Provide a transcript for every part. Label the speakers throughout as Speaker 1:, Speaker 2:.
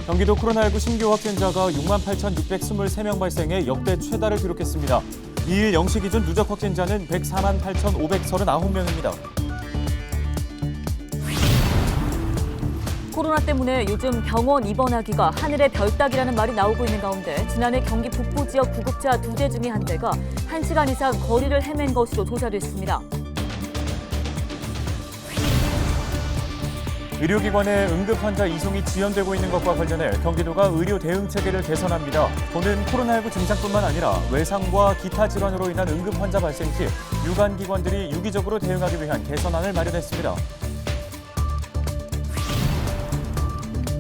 Speaker 1: 경기도 코로나19 신규 확진자가 68,623명 발생해 역대 최다를 기록했습니다. 2일 0시 기준 누적 확진자는 148,539명입니다.
Speaker 2: 코로나 때문에 요즘 병원 입원하기가 하늘의 별 따기라는 말이 나오고 있는 가운데 지난해 경기 북부 지역 구급차 2대 중에 한 대가 1시간 이상 거리를 헤맨 것으로 조사됐습니다.
Speaker 1: 의료기관에 응급환자 이송이 지연되고 있는 것과 관련해 경기도가 의료 대응 체계를 개선합니다. 도는 코로나19 증상뿐만 아니라 외상과 기타 질환으로 인한 응급환자 발생 시 유관기관들이 유기적으로 대응하기 위한 개선안을 마련했습니다.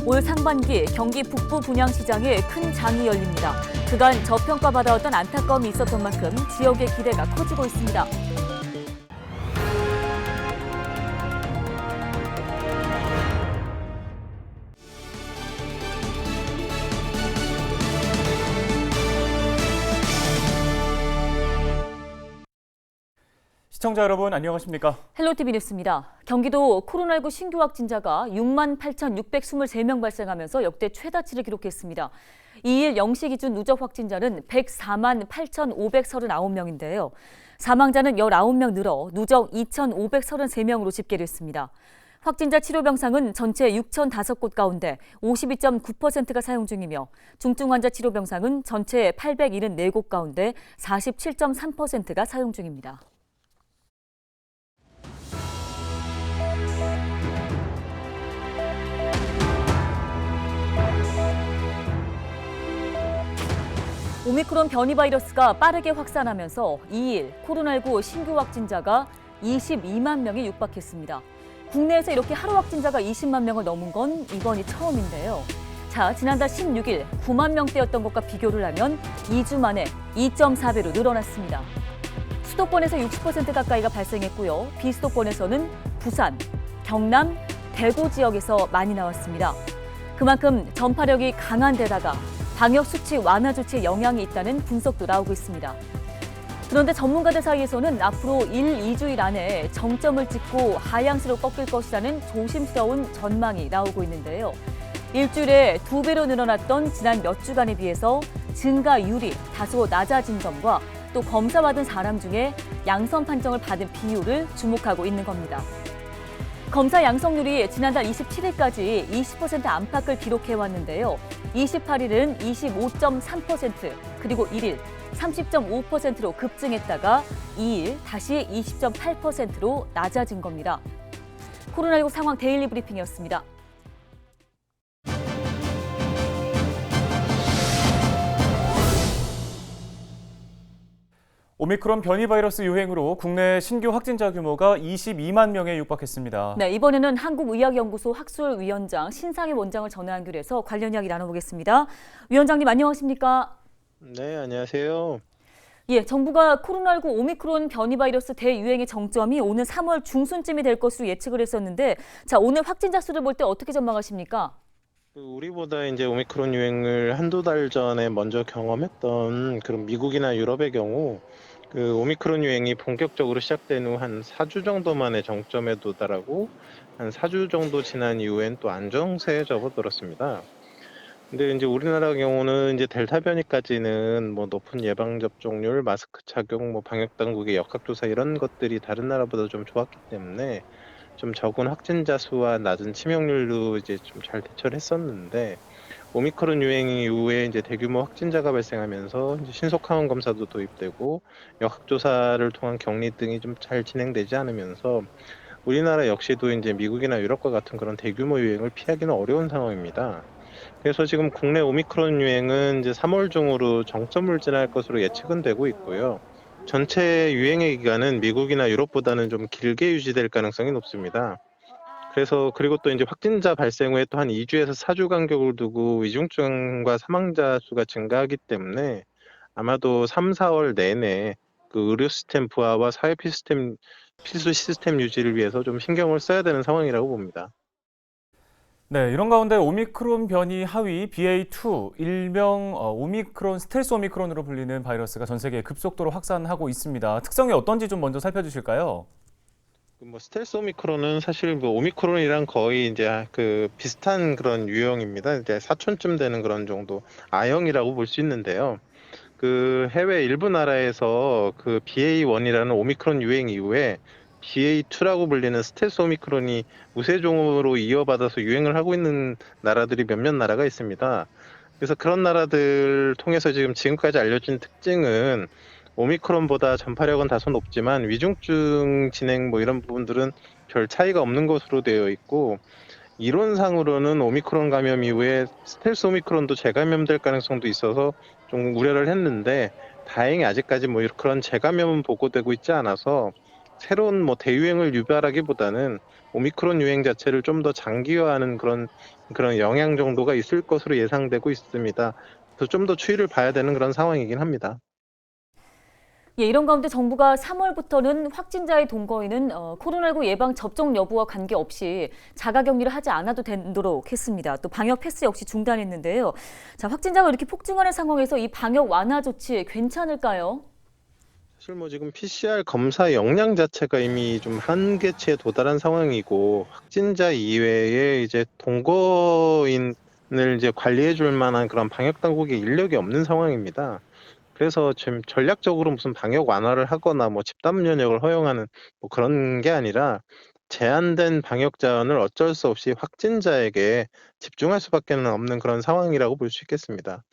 Speaker 2: 올 상반기 경기 북부 분양시장에 큰 장이 열립니다. 그간 저평가받아왔던 안타까움이 있었던 만큼 지역의 기대가 커지고 있습니다.
Speaker 1: 시청자 여러분 안녕하십니까?
Speaker 2: 헬로티비 뉴스입니다. 경기도 코로나19 신규 확진자가 68,623명 발생하면서 역대 최다치를 기록했습니다. 2일 0시 기준 누적 확진자는 148,539명인데요. 사망자는 19명 늘어 누적 2,533명으로 집계됐습니다. 확진자 치료 병상은 전체 6,005곳 가운데 52.9%가 사용 중이며 중증 환자 치료 병상은 전체 874곳 가운데 47.3%가 사용 중입니다. 오미크론 변이 바이러스가 빠르게 확산하면서 2일 코로나19 신규 확진자가 22만 명에 육박했습니다. 국내에서 이렇게 하루 확진자가 20만 명을 넘은 건 이번이 처음인데요. 자, 지난달 16일 9만 명대였던 것과 비교를 하면 2주 만에 2.4배로 늘어났습니다. 수도권에서 60% 가까이가 발생했고요. 비수도권에서는 부산, 경남, 대구 지역에서 많이 나왔습니다. 그만큼 전파력이 강한 데다가 방역수칙 완화 조치에 영향이 있다는 분석도 나오고 있습니다. 그런데 전문가들 사이에서는 앞으로 2주일 안에 정점을 찍고 하향세로 꺾일 것이라는 조심스러운 전망이 나오고 있는데요. 일주일에 2배로 늘어났던 지난 몇 주간에 비해서 증가율이 다소 낮아진 점과 또 검사받은 사람 중에 양성 판정을 받은 비율을 주목하고 있는 겁니다. 검사 양성률이 지난달 27일까지 20% 안팎을 기록해왔는데요. 28일은 25.3%, 그리고 1일 30.5%로 급증했다가 2일 다시 20.8%로 낮아진 겁니다. 코로나19 상황 데일리 브리핑이었습니다.
Speaker 1: 오미크론 변이 바이러스 유행으로 국내 신규 확진자 규모가 22만 명에 육박했습니다.
Speaker 2: 네, 이번에는 한국의학연구소 학술위원장 신상희 원장을 전화 연결해서 관련 이야기 나눠보겠습니다. 위원장님 안녕하십니까?
Speaker 3: 네, 안녕하세요.
Speaker 2: 예, 정부가 코로나19 오미크론 변이 바이러스 대유행의 정점이 오는 3월 중순쯤이 될 것으로 예측을 했었는데, 자, 오늘 확진자 수를 볼 때 어떻게 전망하십니까?
Speaker 3: 우리보다 이제 오미크론 유행을 한두 달 전에 먼저 경험했던 그런 미국이나 유럽의 경우 그 오미크론 유행이 본격적으로 시작된 후 한 4주 정도 만에 정점에 도달하고 한 4주 정도 지난 이후엔 또 안정세에 접어들었습니다. 근데 이제 우리나라 경우는 이제 델타 변이까지는 뭐 높은 예방 접종률, 마스크 착용, 뭐 방역 당국의 역학조사 이런 것들이 다른 나라보다 좀 좋았기 때문에 좀 적은 확진자 수와 낮은 치명률로 이제 좀 잘 대처를 했었는데 오미크론 유행 이후에 이제 대규모 확진자가 발생하면서 이제 신속 항원 검사도 도입되고 역학조사를 통한 격리 등이 좀 잘 진행되지 않으면서 우리나라 역시도 이제 미국이나 유럽과 같은 그런 대규모 유행을 피하기는 어려운 상황입니다. 그래서 지금 국내 오미크론 유행은 이제 3월 중으로 정점을 지날 것으로 예측은 되고 있고요. 전체 유행의 기간은 미국이나 유럽보다는 좀 길게 유지될 가능성이 높습니다. 그래서 그리고 또 이제 확진자 발생 후에 또 한 2주에서 4주 간격을 두고 위중증과 사망자 수가 증가하기 때문에 아마도 3, 4월 내내 그 의료 시스템 부하와 사회 필수 시스템 유지를 위해서 좀 신경을 써야 되는 상황이라고 봅니다.
Speaker 1: 네, 이런 가운데 오미크론 변이 하위 BA2, 일명 오미크론, 스텔스 오미크론으로 불리는 바이러스가 전 세계에 급속도로 확산하고 있습니다. 특성이 어떤지 좀 먼저 살펴주실까요?
Speaker 3: 뭐 스텔스 오미크론은 사실 뭐 오미크론이랑 거의 이제 그 비슷한 그런 유형입니다. 이제 사촌쯤 되는 그런 정도 A형이라고 볼 수 있는데요. 그 해외 일부 나라에서 그 BA1이라는 오미크론 유행 이후에 BA2라고 불리는 스텔스 오미크론이 우세종으로 이어받아서 유행을 하고 있는 나라들이 몇몇 나라가 있습니다. 그래서 그런 나라들 통해서 지금까지 알려진 특징은 오미크론보다 전파력은 다소 높지만 위중증 진행 뭐 이런 부분들은 별 차이가 없는 것으로 되어 있고, 이론상으로는 오미크론 감염 이후에 스텔스 오미크론도 재감염될 가능성도 있어서 좀 우려를 했는데, 다행히 아직까지 뭐 그런 재감염은 보고되고 있지 않아서 새로운 뭐 대유행을 유발하기보다는 오미크론 유행 자체를 좀 더 장기화하는 그런 영향 정도가 있을 것으로 예상되고 있습니다. 그래서 좀 더 추이를 봐야 되는 그런 상황이긴 합니다.
Speaker 2: 예, 이런 가운데 정부가 3월부터는 확진자의 동거인은 코로나19 예방 접종 여부와 관계없이 자가격리를 하지 않아도 되도록 했습니다. 또 방역 패스 역시 중단했는데요. 자, 확진자가 이렇게 폭증하는 상황에서 이 방역 완화 조치 괜찮을까요?
Speaker 3: 사실 뭐 지금 PCR 검사 역량 자체가 이미 좀 한계치에 도달한 상황이고, 확진자 이외에 이제 동거인을 이제 관리해 줄 만한 그런 방역 당국의 인력이 없는 상황입니다. 그래서 지금 전략적으로 무슨 방역 완화를 하거나 뭐 집단 면역을 허용하는 뭐 그런 게 아니라, 제한된 방역 자원을 어쩔 수 없이 확진자에게 집중할 수밖에 없는 그런 상황이라고 볼 수 있겠습니다.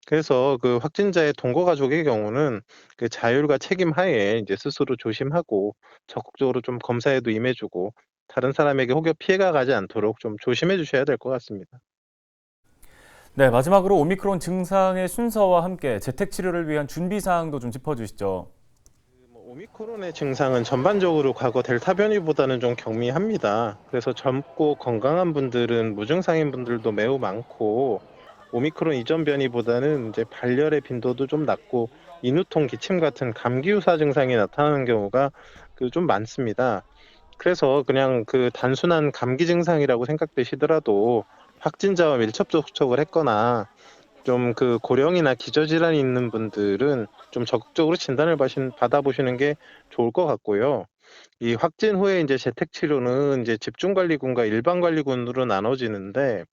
Speaker 3: 그래서 그 확진자의 동거 가족의 경우는 그 자율과 책임 하에 이제 스스로 조심하고 적극적으로 좀 검사에도 임해주고, 다른 사람에게 혹여 피해가 가지 않도록 좀 조심해 주셔야 될 것 같습니다.
Speaker 1: 네, 마지막으로 오미크론 증상의 순서와 함께 재택 치료를 위한 준비 사항도 좀 짚어주시죠.
Speaker 3: 오미크론의 증상은 전반적으로 과거 델타 변이보다는 좀 경미합니다. 그래서 젊고 건강한 분들은 무증상인 분들도 매우 많고, 오미크론 이전 변이보다는 이제 발열의 빈도도 좀 낮고 인후통, 기침 같은 감기 유사 증상이 나타나는 경우가 좀 많습니다. 그래서 그냥 그 단순한 감기 증상이라고 생각되시더라도 확진자와 밀접 접촉을 했거나 좀 그 고령이나 기저질환이 있는 분들은 좀 적극적으로 진단을 받아보시는 게 좋을 것 같고요. 이 확진 후에 이제 재택 치료는 이제 집중관리군과 일반관리군으로 나눠지는데,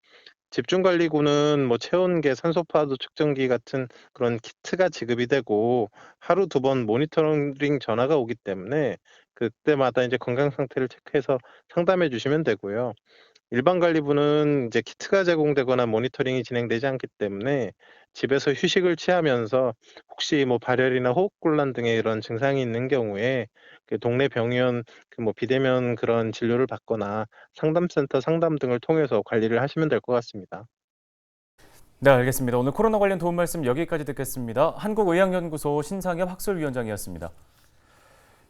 Speaker 3: 집중관리군은 뭐 체온계, 산소포화도 측정기 같은 그런 키트가 지급이 되고 하루 2번 모니터링 전화가 오기 때문에 그때마다 이제 건강 상태를 체크해서 상담해 주시면 되고요. 일반관리부는 이제 키트가 제공되거나 모니터링이 진행되지 않기 때문에 집에서 휴식을 취하면서 혹시 뭐 발열이나 호흡곤란 등의 이런 증상이 있는 경우에 그 동네 병원 그 뭐 비대면 그런 진료를 받거나 상담센터 상담 등을 통해서 관리를 하시면 될 것 같습니다.
Speaker 1: 네, 알겠습니다. 오늘 코로나 관련 도움 말씀 여기까지 듣겠습니다. 한국의학연구소 신상엽 학술위원장이었습니다.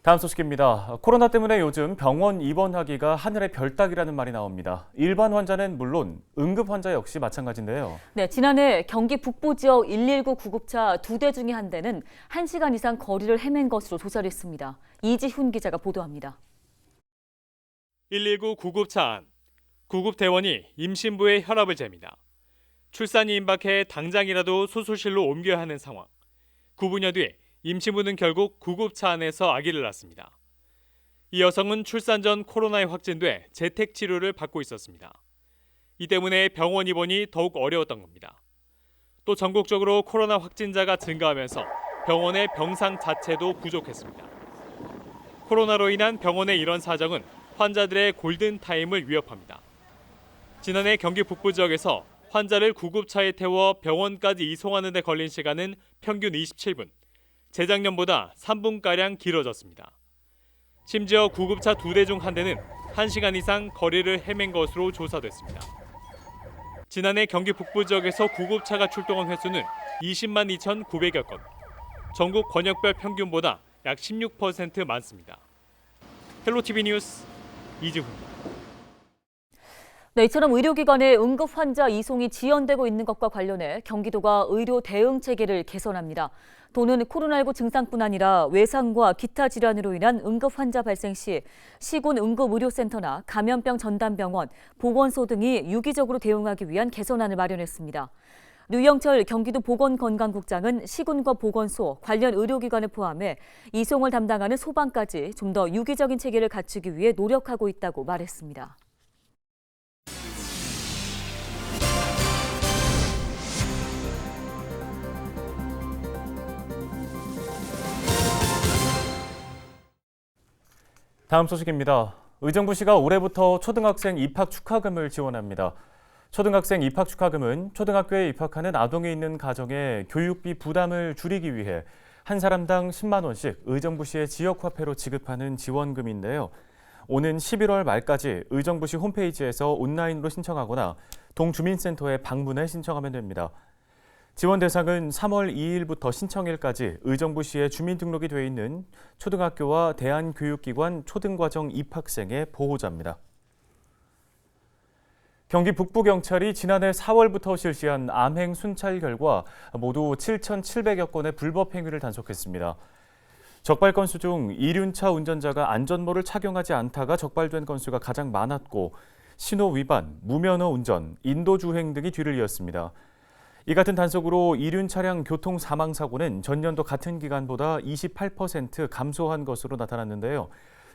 Speaker 1: 다음 소식입니다. 코로나 때문에 요즘 병원 입원하기가 하늘의 별 따기라는 말이 나옵니다. 일반 환자는 물론 응급 환자 역시 마찬가지인데요.
Speaker 2: 네, 지난해 경기 북부 지역 119 구급차 2대 중에 한 대는 1시간 이상 거리를 헤맨 것으로 조사를 했습니다. 이지훈 기자가 보도합니다.
Speaker 4: 119 구급차 안. 구급대원이 임신부의 혈압을 잽니다. 출산이 임박해 당장이라도 수술실로 옮겨야 하는 상황. 9분여 뒤에 임신부는 결국 구급차 안에서 아기를 낳습니다. 이 여성은 출산 전 코로나에 확진돼 재택 치료를 받고 있었습니다. 이 때문에 병원 입원이 더욱 어려웠던 겁니다. 또 전국적으로 코로나 확진자가 증가하면서 병원의 병상 자체도 부족했습니다. 코로나로 인한 병원의 이런 사정은 환자들의 골든타임을 위협합니다. 지난해 경기 북부 지역에서 환자를 구급차에 태워 병원까지 이송하는 데 걸린 시간은 평균 27분. 재작년보다 3분가량 길어졌습니다. 심지어 구급차 2대 중 한 대는 1시간 이상 거리를 헤맨 것으로 조사됐습니다. 지난해 경기 북부 지역에서 구급차가 출동한 횟수는 20만 2,900여 건. 전국 권역별 평균보다 약 16% 많습니다. 헬로티비 뉴스 이지훈입니다.
Speaker 2: 네, 이처럼 의료기관에 응급 환자 이송이 지연되고 있는 것과 관련해 경기도가 의료 대응 체계를 개선합니다. 도는 코로나19 증상뿐 아니라 외상과 기타 질환으로 인한 응급 환자 발생 시 시군 응급의료센터나 감염병 전담병원, 보건소 등이 유기적으로 대응하기 위한 개선안을 마련했습니다. 류영철 경기도 보건건강국장은 시군과 보건소, 관련 의료기관을 포함해 이송을 담당하는 소방까지 좀 더 유기적인 체계를 갖추기 위해 노력하고 있다고 말했습니다.
Speaker 1: 다음 소식입니다. 의정부시가 올해부터 초등학생 입학 축하금을 지원합니다. 초등학생 입학 축하금은 초등학교에 입학하는 아동이 있는 가정의 교육비 부담을 줄이기 위해 한 사람당 10만 원씩 의정부시의 지역화폐로 지급하는 지원금인데요. 오는 11월 말까지 의정부시 홈페이지에서 온라인으로 신청하거나 동주민센터에 방문해 신청하면 됩니다. 지원 대상은 3월 2일부터 신청일까지 의정부시에 주민등록이 돼 있는 초등학교와 대한교육기관 초등과정 입학생의 보호자입니다. 경기 북부경찰이 지난해 4월부터 실시한 암행 순찰 결과 모두 7,700여 건의 불법 행위를 단속했습니다. 적발 건수 중 이륜차 운전자가 안전모를 착용하지 않다가 적발된 건수가 가장 많았고 신호 위반, 무면허 운전, 인도주행 등이 뒤를 이었습니다. 이 같은 단속으로 이륜 차량 교통 사망 사고는 전년도 같은 기간보다 28% 감소한 것으로 나타났는데요.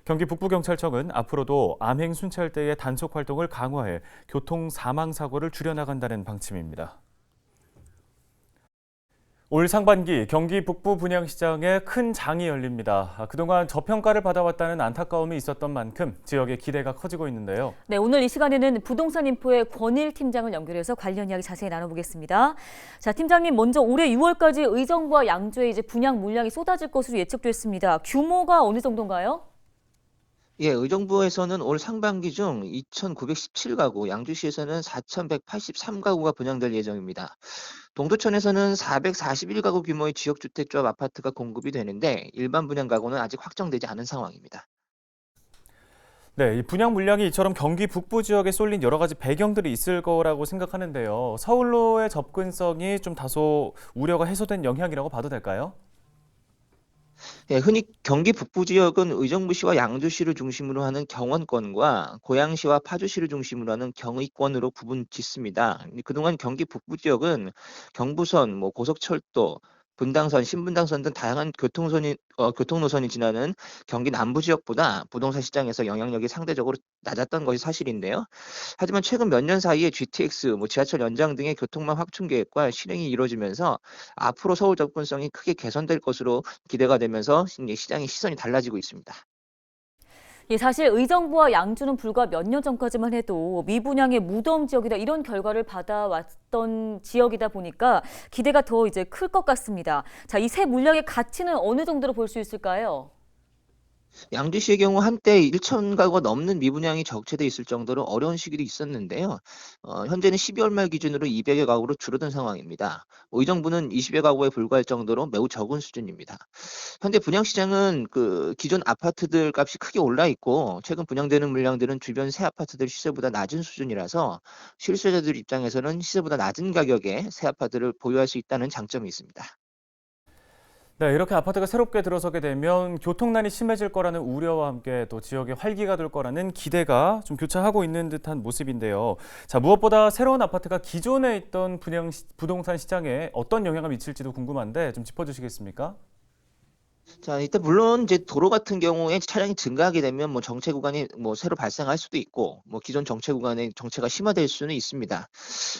Speaker 1: 경기 북부경찰청은 앞으로도 암행 순찰대의 단속 활동을 강화해 교통 사망 사고를 줄여나간다는 방침입니다. 올 상반기 경기 북부 분양시장에 큰 장이 열립니다. 그동안 저평가를 받아왔다는 안타까움이 있었던 만큼 지역의 기대가 커지고 있는데요.
Speaker 2: 네, 오늘 이 시간에는 부동산 인포의 권일 팀장을 연결해서 관련 이야기 자세히 나눠보겠습니다. 자, 팀장님, 먼저 올해 6월까지 의정부와 양주에 이제 분양 물량이 쏟아질 것으로 예측됐습니다. 규모가 어느 정도인가요?
Speaker 5: 예, 의정부에서는 올 상반기 중 2,917가구, 양주시에서는 4,183가구가 분양될 예정입니다. 동두천에서는 441가구 규모의 지역주택조합 아파트가 공급이 되는데 일반 분양 가구는 아직 확정되지 않은 상황입니다.
Speaker 1: 네, 이 분양 물량이 이처럼 경기 북부 지역에 쏠린 여러 가지 배경들이 있을 거라고 생각하는데요. 서울로의 접근성이 좀 다소 우려가 해소된 영향이라고 봐도 될까요?
Speaker 5: 예, 흔히 경기 북부 지역은 의정부시와 양주시를 중심으로 하는 경원권과 고양시와 파주시를 중심으로 하는 경의권으로 구분짓습니다. 그동안 경기 북부 지역은 경부선, 고속철도, 분당선, 신분당선 등 다양한 교통노선이 지나는 경기 남부 지역보다 부동산 시장에서 영향력이 상대적으로 낮았던 것이 사실인데요. 하지만 최근 몇 년 사이에 GTX, 지하철 연장 등의 교통망 확충 계획과 실행이 이루어지면서 앞으로 서울 접근성이 크게 개선될 것으로 기대가 되면서 시장의 시선이 달라지고 있습니다.
Speaker 2: 예, 사실 의정부와 양주는 불과 몇 년 전까지만 해도 미분양의 무덤 지역이다 이런 결과를 받아왔던 지역이다 보니까 기대가 더 이제 클 것 같습니다. 자, 이 새 물량의 가치는 어느 정도로 볼 수 있을까요?
Speaker 5: 양주시의 경우 한때 1,000가구가 넘는 미분양이 적체돼 있을 정도로 어려운 시기도 있었는데요. 현재는 12월 말 기준으로 200여 가구로 줄어든 상황입니다. 의정부는 20여 가구에 불과할 정도로 매우 적은 수준입니다. 현재 분양시장은 기존 아파트들 값이 크게 올라 있고 최근 분양되는 물량들은 주변 새 아파트들 시세보다 낮은 수준이라서 실수요자들 입장에서는 시세보다 낮은 가격에 새 아파트를 보유할 수 있다는 장점이 있습니다.
Speaker 1: 네, 이렇게 아파트가 새롭게 들어서게 되면 교통난이 심해질 거라는 우려와 함께 또 지역에 활기가 될 거라는 기대가 좀 교차하고 있는 듯한 모습인데요. 자, 무엇보다 새로운 아파트가 기존에 있던 부동산 시장에 어떤 영향을 미칠지도 궁금한데 좀 짚어주시겠습니까?
Speaker 5: 자, 일단 물론 이제 도로 같은 경우에 차량이 증가하게 되면 정체 구간이 새로 발생할 수도 있고 기존 정체 구간의 정체가 심화될 수는 있습니다.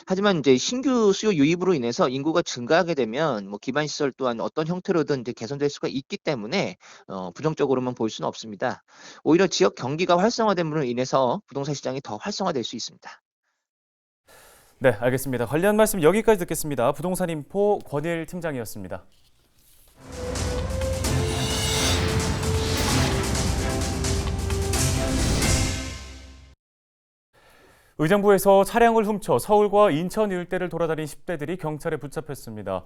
Speaker 5: 하지만 이제 신규 수요 유입으로 인해서 인구가 증가하게 되면 기반 시설 또한 어떤 형태로든 이제 개선될 수가 있기 때문에 부정적으로만 볼 수는 없습니다. 오히려 지역 경기가 활성화됨으로 인해서 부동산 시장이 더 활성화될 수 있습니다.
Speaker 1: 네, 알겠습니다. 관련 말씀 여기까지 듣겠습니다. 부동산 인포 권일 팀장이었습니다. 의정부에서 차량을 훔쳐 서울과 인천 일대를 돌아다닌 10대들이 경찰에 붙잡혔습니다.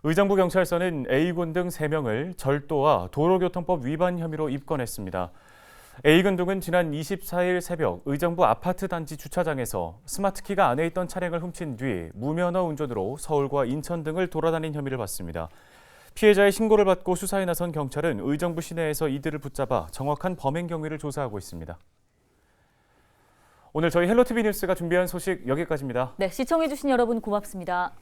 Speaker 1: 의정부 경찰서는 A군 등 3명을 절도와 도로교통법 위반 혐의로 입건했습니다. A군 등은 지난 24일 새벽 의정부 아파트 단지 주차장에서 스마트키가 안에 있던 차량을 훔친 뒤 무면허 운전으로 서울과 인천 등을 돌아다닌 혐의를 받습니다. 피해자의 신고를 받고 수사에 나선 경찰은 의정부 시내에서 이들을 붙잡아 정확한 범행 경위를 조사하고 있습니다. 오늘 저희 헬로티비 뉴스가 준비한 소식 여기까지입니다.
Speaker 2: 네, 시청해주신 여러분 고맙습니다.